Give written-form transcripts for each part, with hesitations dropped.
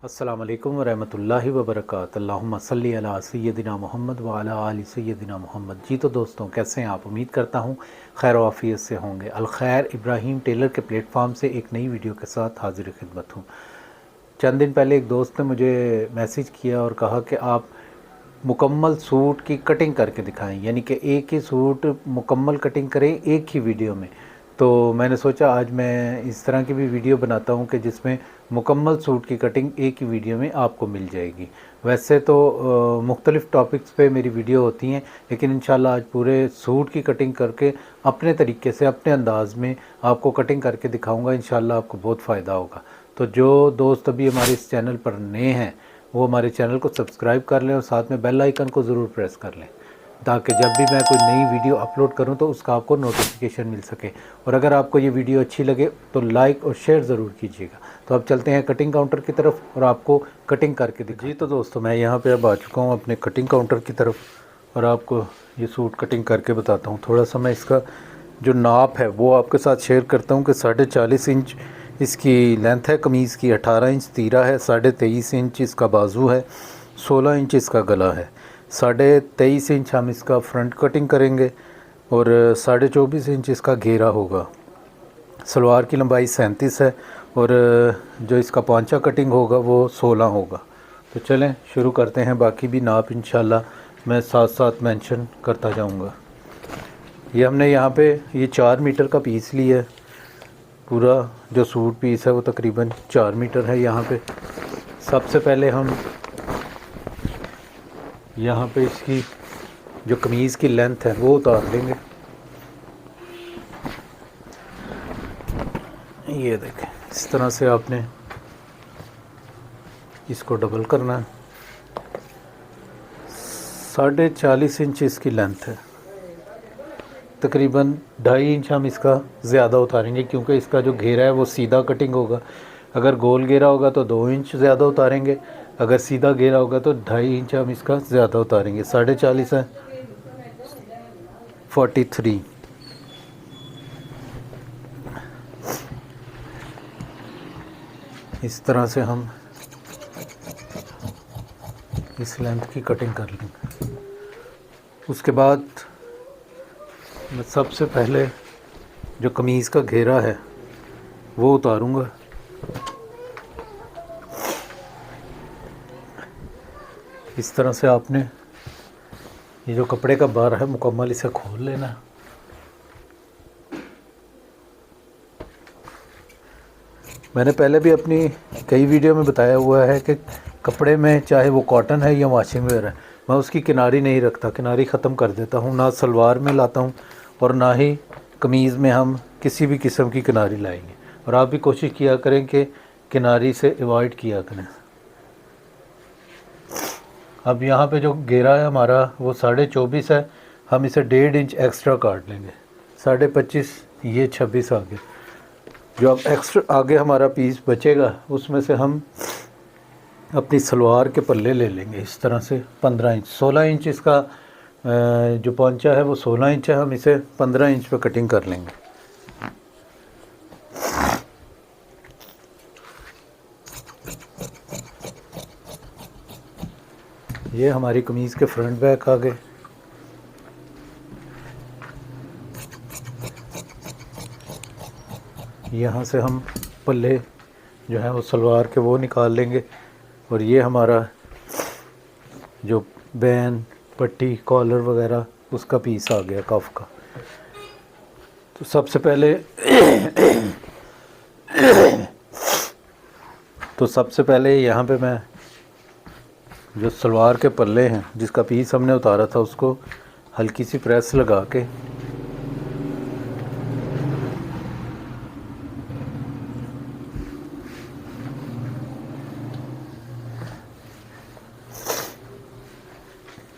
अस्सलाम वालेकुम वरहमतुल्लाहि वबरकातुहू। अल्लाहुम्मा सल्ली अला सय्यदिना मोहम्मद व अला आलि सय्यदिना मोहम्मद। जी तो दोस्तों, कैसे हैं आप? उम्मीद करता हूँ खैर व आफ़ियत से होंगे। अलखैर इब्राहिम टेलर के प्लेटफॉर्म से एक नई वीडियो के साथ हाजिर खिदमत हूँ। चंद दिन पहले एक दोस्त ने मुझे मैसेज किया और कहा कि आप मुकम्मल सूट की कटिंग करके दिखाएं, यानी कि एक ही सूट मुकम्मल कटिंग करें एक ही वीडियो में। तो मैंने सोचा आज मैं इस तरह की भी वीडियो बनाता हूं कि जिसमें मुकम्मल सूट की कटिंग एक ही वीडियो में आपको मिल जाएगी। वैसे तो मुख्तलिफ़ टॉपिक्स पे मेरी वीडियो होती हैं, लेकिन इंशाल्लाह आज पूरे सूट की कटिंग करके अपने तरीके से अपने अंदाज़ में आपको कटिंग करके दिखाऊंगा। इंशाल्लाह आपको बहुत फ़ायदा होगा। तो जो दोस्त अभी हमारे इस चैनल पर नए हैं वो हमारे चैनल को सब्सक्राइब कर लें और साथ में बेल आइकन को ज़रूर प्रेस कर लें, ताकि जब भी मैं कोई नई वीडियो अपलोड करूं तो उसका आपको नोटिफिकेशन मिल सके। और अगर आपको ये वीडियो अच्छी लगे तो लाइक और शेयर ज़रूर कीजिएगा। तो अब चलते हैं कटिंग काउंटर की तरफ और आपको कटिंग करके दिखाते हैं। जी तो दोस्तों, मैं यहाँ पे अब आ चुका हूँ अपने कटिंग काउंटर की तरफ और आपको ये सूट कटिंग करके बताता हूँ। थोड़ा सा मैं इसका जो नाप है वो आपके साथ शेयर करता हूँ कि 40.5 इंच इसकी लेंथ है कमीज़ की, 18 इंच तीरा है, 23.5 इंच इसका बाजू है, 16 इंच इसका गला है, 23.5 इंच हम इसका फ्रंट कटिंग करेंगे और 24.5 इंच इसका घेरा होगा। सलवार की लंबाई 37 है और जो इसका पांचा कटिंग होगा वो 16 होगा। तो चलें शुरू करते हैं। बाकी भी नाप इंशाल्लाह मैं साथ साथ मेंशन करता जाऊंगा। ये हमने यहाँ पे ये 4 मीटर का पीस लिया है। पूरा जो सूट पीस है वो तकरीबन 4 मीटर है। यहाँ पे सबसे पहले हम यहाँ पे इसकी जो कमीज़ की लेंथ है वो उतार लेंगे। ये देखें, इस तरह से आपने इसको डबल करना है। 40.5 इंच इसकी लेंथ है, तकरीबन 2.5 इंच हम इसका ज़्यादा उतारेंगे क्योंकि इसका जो घेरा है वो सीधा कटिंग होगा। अगर गोल घेरा होगा तो 2 इंच ज़्यादा उतारेंगे, अगर सीधा घेरा होगा तो 2.5 इंच हम इसका ज़्यादा उतारेंगे। 40.5 है 43। इस तरह से हम इस लेंथ की कटिंग कर लेंगे। उसके बाद मैं सबसे पहले जो कमीज़ का घेरा है वो उतारूंगा। इस तरह से आपने ये जो कपड़े का बार है मुकम्मल इसे खोल लेना। मैंने पहले भी अपनी कई वीडियो में बताया हुआ है कि कपड़े में चाहे वो कॉटन है या वाशिंग वेयर है, मैं उसकी किनारी नहीं रखता, किनारी ख़त्म कर देता हूँ। ना सलवार में लाता हूँ और ना ही कमीज़ में हम किसी भी किस्म की किनारी लाएंगे। और आप भी कोशिश किया करें कि किनारी से अवॉइड किया करें। अब यहाँ पे जो घेरा है हमारा वो 24.5 है, हम इसे 1.5 इंच एक्स्ट्रा काट लेंगे। 25.5 ये 26 आगे, जो अब एक्स्ट्रा आगे हमारा पीस बचेगा उसमें से हम अपनी सलवार के पल्ले ले लेंगे। इस तरह से 15 इंच, 16 इंच इसका जो पौंचा है वो 16 इंच है, हम इसे 15 इंच पे कटिंग कर लेंगे। ये हमारी कमीज़ के फ्रंट बैक आ गए। यहाँ से हम पल्ले जो है वो सलवार के वो निकाल लेंगे और ये हमारा जो बैन पट्टी कॉलर वगैरह उसका पीस आ गया कफ का। तो सबसे पहले यहाँ पे मैं जो सलवार के पल्ले हैं जिसका पीस हमने उतारा था उसको हल्की सी प्रेस लगा के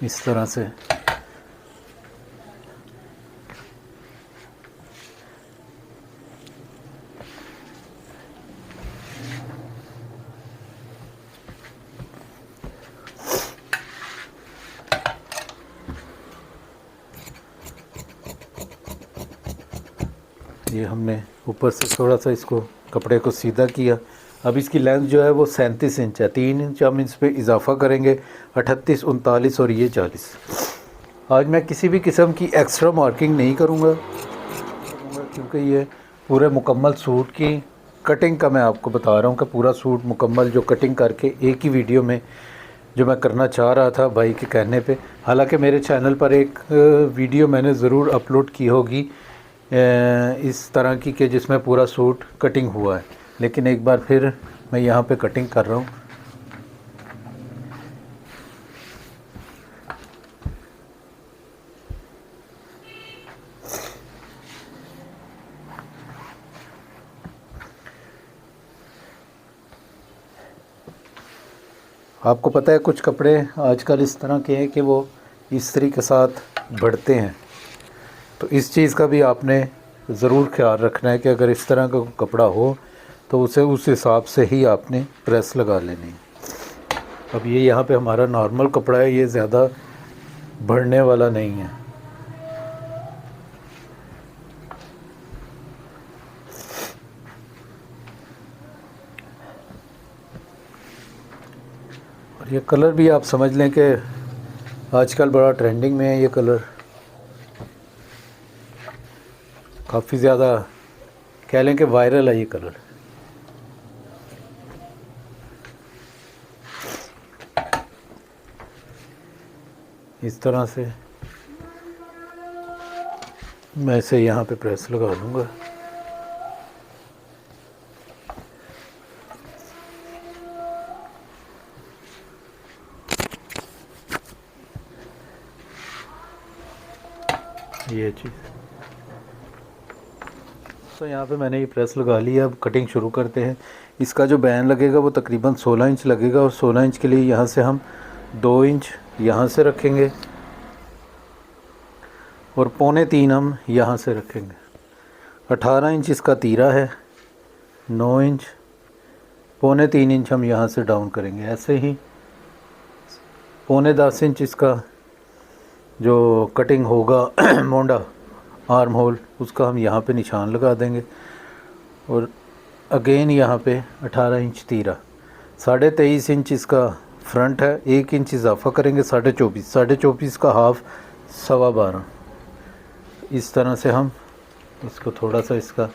इस तरह से ये हमने ऊपर से थोड़ा सा इसको कपड़े को सीधा किया अब इसकी लेंथ जो है वो 37 इंच है, 3 इंच हम इस पर इजाफ़ा करेंगे, 38, 39 और ये 40। आज मैं किसी भी किस्म की एक्स्ट्रा मार्किंग नहीं करूँगा क्योंकि ये पूरे मुकम्मल सूट की कटिंग का मैं आपको बता रहा हूँ कि पूरा सूट मुकम्मल जो कटिंग करके एक ही वीडियो में जो मैं करना चाह रहा था भाई के कहने पे। हालांकि मेरे चैनल पर एक वीडियो मैंने ज़रूर अपलोड की होगी इस तरह की कि जिसमें पूरा सूट कटिंग हुआ है, लेकिन एक बार फिर मैं यहाँ पे कटिंग कर रहा हूँ। आपको पता है कुछ कपड़े आजकल इस तरह के हैं कि वो इस्त्री के साथ बढ़ते हैं, तो इस चीज़ का भी आपने ज़रूर ख्याल रखना है कि अगर इस तरह का कपड़ा हो तो उसे उस हिसाब से ही आपने प्रेस लगा लेनी। अब ये यहाँ पे हमारा नॉर्मल कपड़ा है, ये ज़्यादा बढ़ने वाला नहीं है। और ये कलर भी आप समझ लें कि आजकल बड़ा ट्रेंडिंग में है ये कलर, काफ़ी ज़्यादा कह लें कि वायरल है ये कलर। इस तरह से मैं इसे यहाँ पे प्रेस लगा लूँगा। ये चीज़ तो यहाँ पे मैंने ये प्रेस लगा लिया। अब कटिंग शुरू करते हैं। इसका जो बैन लगेगा वो तकरीबन 16 इंच लगेगा और 16 इंच के लिए यहाँ से हम 2 इंच यहाँ से रखेंगे और 2.25 हम यहाँ से रखेंगे। 18 इंच इसका तीरा है, 9 इंच, 2.25 इंच हम यहाँ से डाउन करेंगे। ऐसे ही 9.25 इंच इसका जो कटिंग होगा मोंडा आर्म होल, उसका हम यहाँ पे निशान लगा देंगे और अगेन यहाँ पे 18 इंच तीरा, 23.5 इंच इसका फ्रंट है, 1 इंच इजाफा करेंगे, 24.5 का हाफ 12.25। इस तरह से हम इसको थोड़ा सा इसका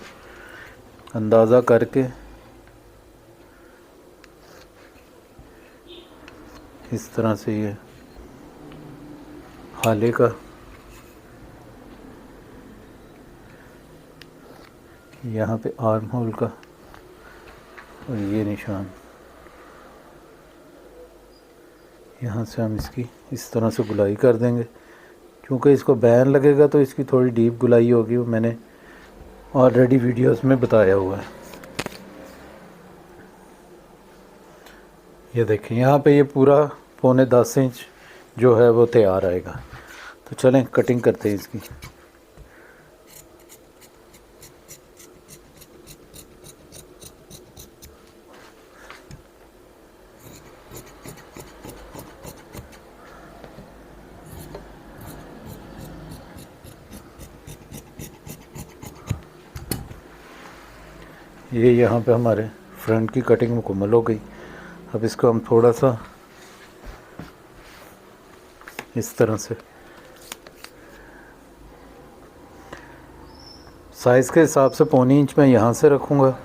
अंदाज़ा करके इस तरह से ये हाले का यहाँ पे आर्म होल का और ये निशान यहाँ से हम इसकी इस तरह से गुलाई कर देंगे। क्योंकि इसको बैन लगेगा तो इसकी थोड़ी डीप गुलाई होगी, वो मैंने ऑलरेडी वीडियोस में बताया हुआ है। ये देखें यहाँ पे ये पूरा 9.25 इंच जो है वो तैयार आएगा। तो चलें कटिंग करते हैं इसकी। ये यहाँ पे हमारे फ्रंट की कटिंग मुकम्मल हो गई। अब इसको हम थोड़ा सा इस तरह से साइज़ के हिसाब से 0.25 इंच मैं यहाँ से रखूँगा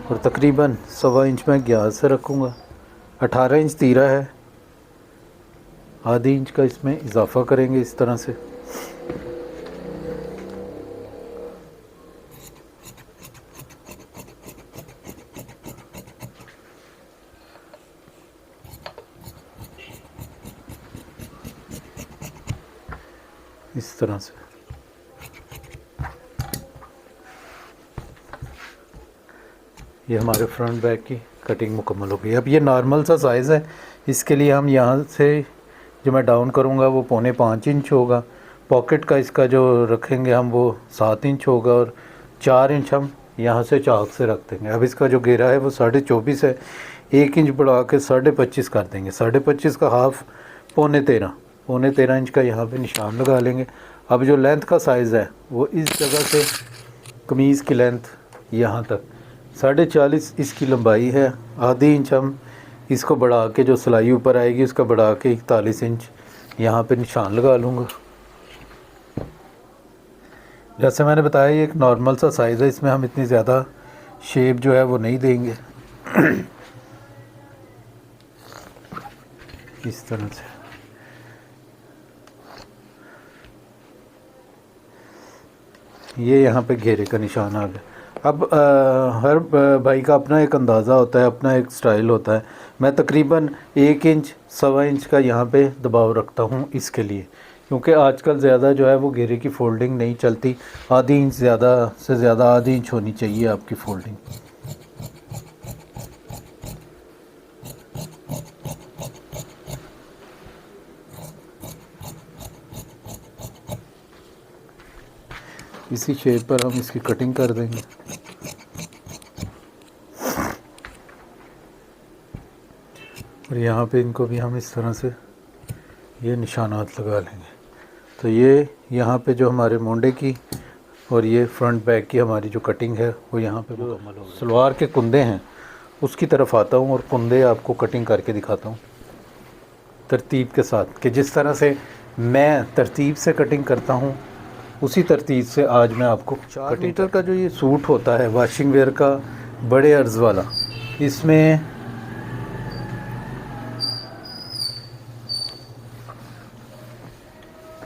और तकरीबन 1.25 इंच मैं यहाँ से रखूँगा। 18 इंच तीरा है, आधी इंच का इसमें इजाफा करेंगे इस तरह से। इस तरह से ये हमारे फ्रंट बैक की कटिंग मुकम्मल हो गई। अब ये नॉर्मल सा साइज़ है, इसके लिए हम यहाँ से जो मैं डाउन करूँगा वो 4.25 इंच होगा। पॉकेट का इसका जो रखेंगे हम वो 7 इंच होगा और 4 इंच हम यहाँ से चाक से रख देंगे। अब इसका जो घेरा है वो 24.5 है, 1 इंच बढ़ा के 25.5 कर देंगे। 25.5 का हाफ 13.5 इंच का यहाँ पे निशान लगा लेंगे। अब जो लेंथ का साइज़ है वो इस जगह से कमीज़ की लेंथ यहाँ तक 40.5 इसकी लंबाई है, आधी इंच हम इसको बढ़ा के जो सिलाई ऊपर आएगी उसका बढ़ा के 41 इंच यहाँ पे निशान लगा लूँगा। जैसे मैंने बताया ये एक नॉर्मल सा साइज़ है, इसमें हम इतनी ज़्यादा शेप जो है वो नहीं देंगे। इस तरह से ये यहाँ पे घेरे का निशान आ गया। अब हर भाई का अपना एक अंदाज़ा होता है, अपना एक स्टाइल होता है। मैं तकरीबन 1 इंच 1.25 इंच का यहाँ पे दबाव रखता हूँ इसके लिए, क्योंकि आजकल ज़्यादा जो है वो घेरे की फ़ोल्डिंग नहीं चलती। आधी इंच ज़्यादा से ज़्यादा आधी इंच होनी चाहिए आपकी फ़ोल्डिंग। इसी शेप पर हम इसकी कटिंग कर देंगे। और यहाँ पे इनको भी हम इस तरह से ये निशानात लगा लेंगे। तो ये यहाँ पे जो हमारे मोंडे की और ये फ्रंट बैक की हमारी जो कटिंग है वो यहाँ पे मुकम्मल हो गई। सलवार के कुंदे हैं उसकी तरफ आता हूँ और कुंदे आपको कटिंग करके दिखाता हूँ तरतीब के साथ, कि जिस तरह से मैं तरतीब से कटिंग करता हूँ उसी तरतीब से आज मैं आपको 4 मीटर का जो ये सूट होता है वाशिंग वेयर का बड़े अर्ज़ वाला, इसमें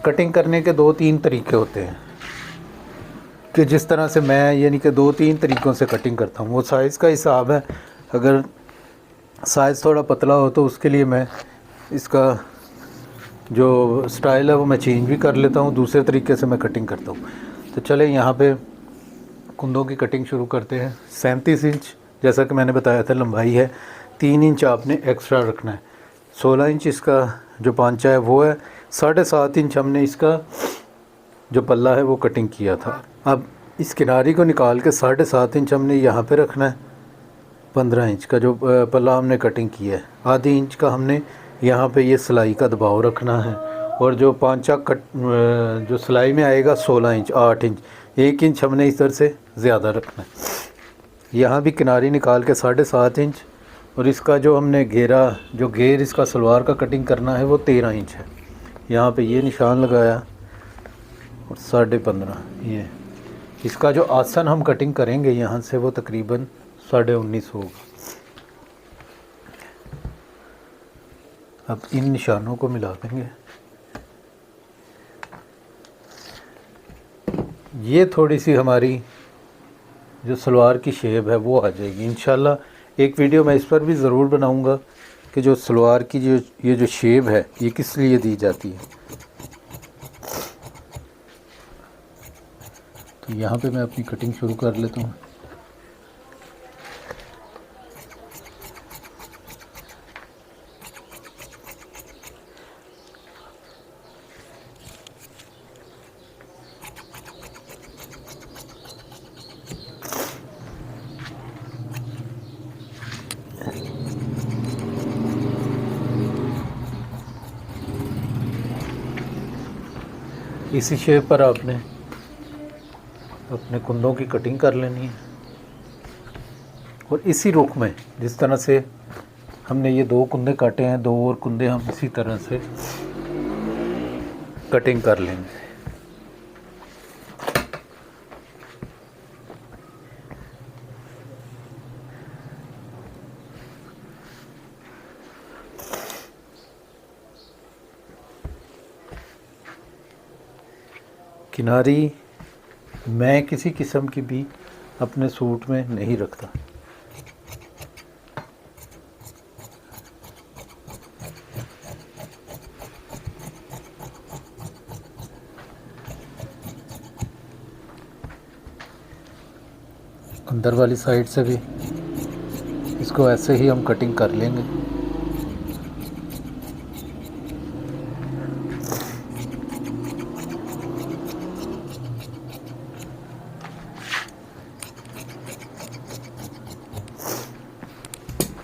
कटिंग करने के 2-3 तरीके होते हैं, कि जिस तरह से मैं यानी कि 2-3 तरीक़ों से कटिंग करता हूँ। वो साइज़ का हिसाब है, अगर साइज़ थोड़ा पतला हो तो उसके लिए मैं इसका जो स्टाइल है वो मैं चेंज भी कर लेता हूँ, दूसरे तरीके से मैं कटिंग करता हूँ। तो चले यहाँ पे कुंदों की कटिंग शुरू करते हैं। 37 इंच जैसा कि मैंने बताया था लंबाई है, 3 इंच आपने एक्स्ट्रा रखना है। 16 इंच इसका जो पांचा है वो है, 7.5 इंच हमने इसका जो पल्ला है वो कटिंग किया था। अब इस किनारी को निकाल के 7.5 इंच हमने यहाँ पे रखना है। 15 इंच का जो पल्ला हमने कटिंग किया है, आधी इंच का हमने यहाँ पे ये सिलाई का दबाव रखना है। और जो पांचा कट जो सिलाई में आएगा 16 इंच 8 इंच, 1 इंच हमने इस तरह से ज़्यादा रखना है। यहाँ भी किनारी निकाल के 7.5 इंच, और इसका जो हमने घेरा जो घेर इसका सलवार का कटिंग करना है वो 13 इंच है। यहाँ पे ये निशान लगाया और 15.5 ये इसका जो आसन हम कटिंग करेंगे यहाँ से वो तकरीबन 19.5 होगा। अब इन निशानों को मिला देंगे। ये थोड़ी सी हमारी जो सलवार की शेप है वो आ जाएगी इंशाल्लाह। एक वीडियो मैं इस पर भी ज़रूर बनाऊंगा कि जो सलवार की ये जो शेप है ये किस लिए दी जाती है। तो यहाँ पे मैं अपनी कटिंग शुरू कर लेता हूँ। इसी शेप पर आपने अपने कुंदों की कटिंग कर लेनी है। और इसी रुख में जिस तरह से हमने ये 2 कुंदे काटे हैं, 2 और कुंदे हम इसी तरह से कटिंग कर लेंगे। किनारी मैं किसी किस्म की भी अपने सूट में नहीं रखता। अंदर वाली साइड से भी इसको ऐसे ही हम कटिंग कर लेंगे।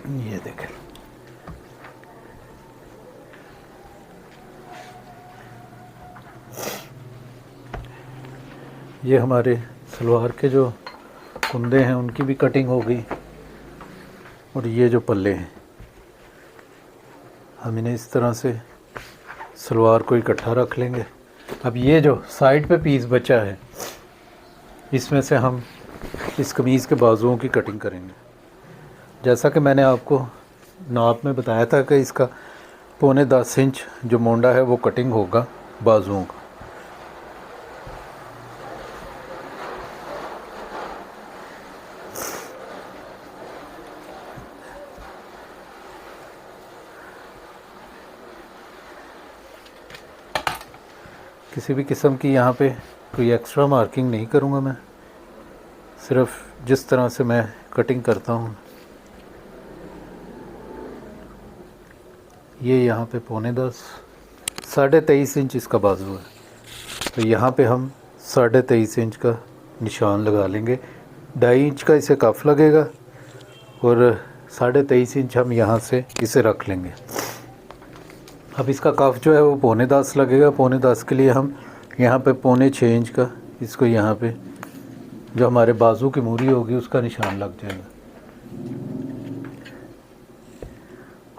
ये देखें, ये हमारे सलवार के जो कुंदे हैं उनकी भी कटिंग हो गई। और ये जो पल्ले हैं हम इन्हें इस तरह से सलवार को इकट्ठा रख लेंगे। अब ये जो साइड पे पीस बचा है इसमें से हम इस कमीज़ के बाजुओं की कटिंग करेंगे। जैसा कि मैंने आपको नाप में बताया था कि इसका 9.25 इंच जो मोंडा है वो कटिंग होगा बाजुओं का। किसी भी किस्म की यहाँ पे कोई एक्स्ट्रा मार्किंग नहीं करूँगा मैं, सिर्फ जिस तरह से मैं कटिंग करता हूँ। ये यहाँ पे 9.25 23.5 इंच इसका बाजू है, तो यहाँ पे हम 23.5 इंच का निशान लगा लेंगे। 2.5 इंच का इसे कफ लगेगा और 23.5 इंच हम यहाँ से इसे रख लेंगे। अब इसका कफ जो है वो 9.25 लगेगा। 9.25 के लिए हम यहाँ पे 6.25 इंच का इसको यहाँ पे जो हमारे बाजू की मूरी होगी उसका निशान लग जाएगा।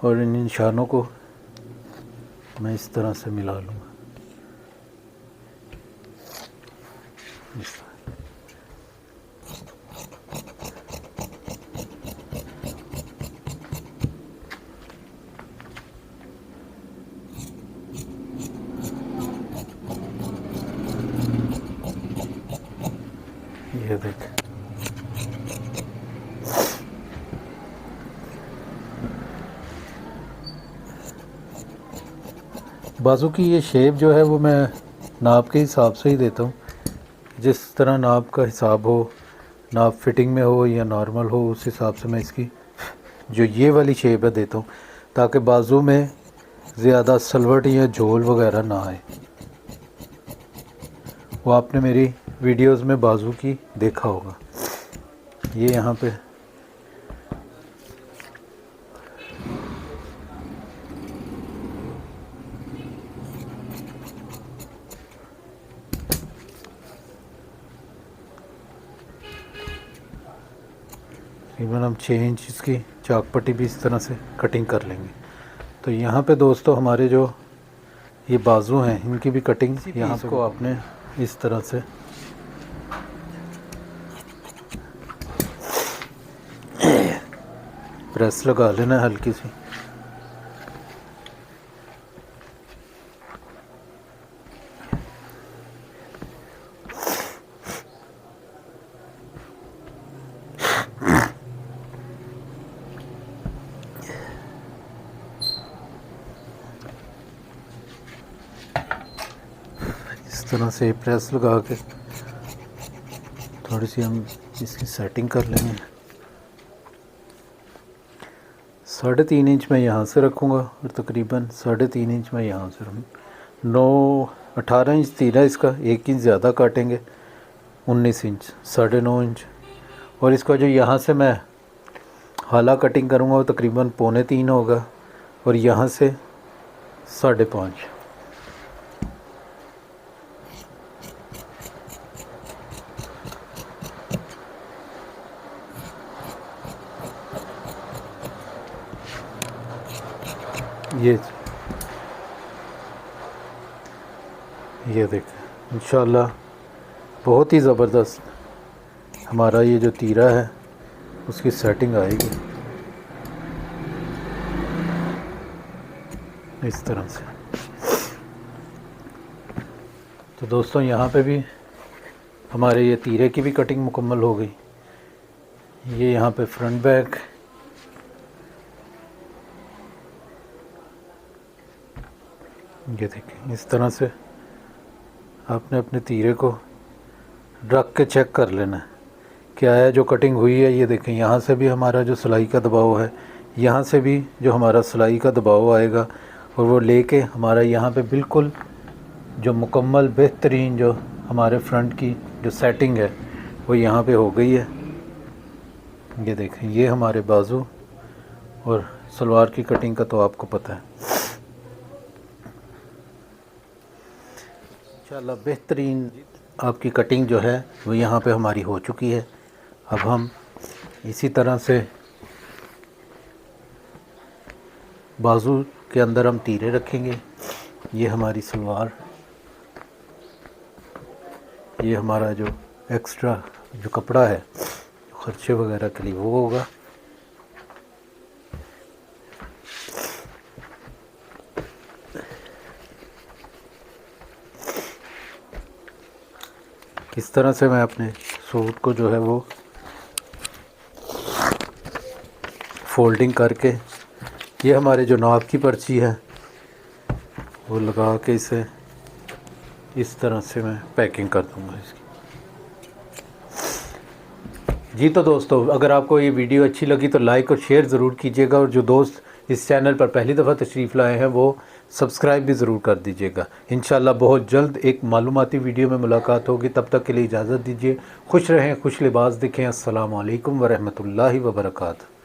और इन निशानों को मैं इस तरह से मिला लूँगा। ये देख, बाजू की ये शेप जो है वो मैं नाप के हिसाब से ही देता हूँ। जिस तरह नाप का हिसाब हो, नाप फिटिंग में हो या नॉर्मल हो, उस हिसाब से मैं इसकी जो ये वाली शेप है देता हूँ, ताकि बाजू में ज़्यादा सलवट या झोल वगैरह ना आए। वो आपने मेरी वीडियोस में बाजू की देखा होगा। ये यहाँ पे तकरीबन हम 6 इंच इसकी चाक पट्टी भी इस तरह से कटिंग कर लेंगे। तो यहाँ पे दोस्तों हमारे जो ये बाजू हैं इनकी भी कटिंग यहाँ को आपने इस तरह से प्रेस लगा लेना है हल्की सी। इस तरह से प्रेस लगा के थोड़ी सी हम इसकी सेटिंग कर लेंगे। 3.5 इंच मैं यहाँ से रखूँगा और तकरीबन 3.5 इंच मैं यहाँ से रखूँगा। 18 इंच तीरा इसका, 1 इंच ज़्यादा काटेंगे, 19 इंच, 9.5 इंच। और इसका जो यहाँ से मैं हाला कटिंग करूँगा वो तकरीबन 3.25 होगा और यहाँ से 5.5। ये देखें, इंशाल्लाह बहुत ही ज़बरदस्त हमारा ये जो तीरा है उसकी सेटिंग आएगी इस तरह से। तो दोस्तों यहाँ पे भी हमारे ये तीरे की भी कटिंग मुकम्मल हो गई। ये यहाँ पे फ्रंट बैक, ये देखें, इस तरह से आपने अपने तीरे को रख के चेक कर लेना है क्या है जो कटिंग हुई है। ये देखें, यहाँ से भी हमारा जो सिलाई का दबाव है, यहाँ से भी जो हमारा सिलाई का दबाव आएगा और वो लेके हमारा यहाँ पे बिल्कुल जो मुकम्मल बेहतरीन जो हमारे फ्रंट की जो सेटिंग है वो यहाँ पे हो गई है। ये देखें, ये हमारे बाजू और सलवार की कटिंग का तो आपको पता है। इंशाल्लाह बेहतरीन आपकी कटिंग जो है वो यहाँ पे हमारी हो चुकी है। अब हम इसी तरह से बाजू के अंदर हम तीरे रखेंगे। ये हमारी सलवार, ये हमारा जो एक्स्ट्रा जो कपड़ा है खर्चे वगैरह के लिए वो होगा। इस तरह से मैं अपने सूट को जो है वो फोल्डिंग करके, ये हमारे जो नाप की पर्ची है वो लगा के इसे इस तरह से मैं पैकिंग कर दूंगा इसकी। जी तो दोस्तों, अगर आपको ये वीडियो अच्छी लगी तो लाइक और शेयर ज़रूर कीजिएगा, और जो दोस्त इस चैनल पर पहली दफ़ा तशरीफ़ लाए हैं वो सब्सक्राइब भी ज़रूर कर दीजिएगा। इंशाल्लाह बहुत जल्द एक मालूमाती वीडियो में मुलाकात होगी। तब तक के लिए इजाज़त दीजिए। खुश रहें, खुश लिबास दिखें। अस्सलामु अलैकुम व रहमतुल्लाहि व बरकातहू।